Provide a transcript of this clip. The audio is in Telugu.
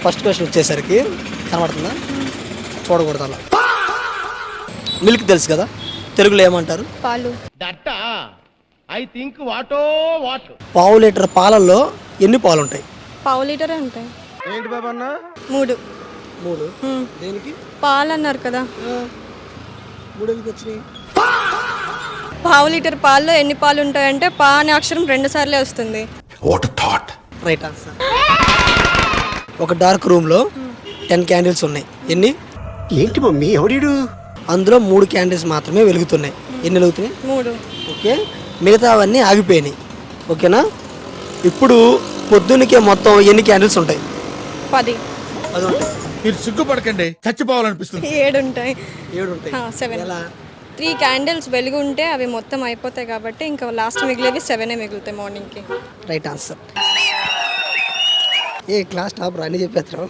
ఫస్ట్ క్వశ్చన్ వచ్చేసరికి కనబడుతుందా? చూడకూడదు అలా. మిల్క్ తెలుసు కదా, తెలుగులో ఏమంటారు? పాలు. పావు లీటర్ పాలల్లో ఎన్ని పాలు ఉంటాయి? పావు లీటరే ఉంటాయి. ఏంటి బాబా అన్న? 3. 3. దేనికి? పాలు అన్నారు కదా. 3 ఎందుకు వచ్చినాయి? పావు లీటర్ పాల్లో ఎన్ని పాలు ఉంటాయంటే పా అనే అక్షరం 2 సార్లే వస్తుంది. Right answer. ఒక డార్క్ రూమ్లో 10 క్యాండిల్స్ ఉన్నాయి. ఎన్ని? ఏంటి మమ్మీ ఎవడీడు? అందులో 3 క్యాండిల్స్ మాత్రమే వెలుగుతున్నాయి. ఎన్ని వెలుగుతున్నాయి? 3. ఓకే, మిగతా అవన్నీ ఆగిపోయినాయి. ఓకేనా? ఇప్పుడు పొద్దున్నకే మొత్తం ఎన్ని క్యాండిల్స్ ఉంటాయి? 10. 10 ఉంటాయి. మీరు సిగ్గుపడకండి, చచ్చిపోవాలనిపిస్తుంది. 7 ఉంటాయి. 7 ఉంటాయి. 7. ఎలా? 3 క్యాండిల్స్ వెలుగు ఉంటే అవి మొత్తం అయిపోతాయి కాబట్టి ఇంకా లాస్ట్ మిగిలేవి 7 మిగులుతాయి మార్నింగ్కి. Right answer. ఏ క్లాస్ టాప్ అన్నీ చెప్పేస్తాం.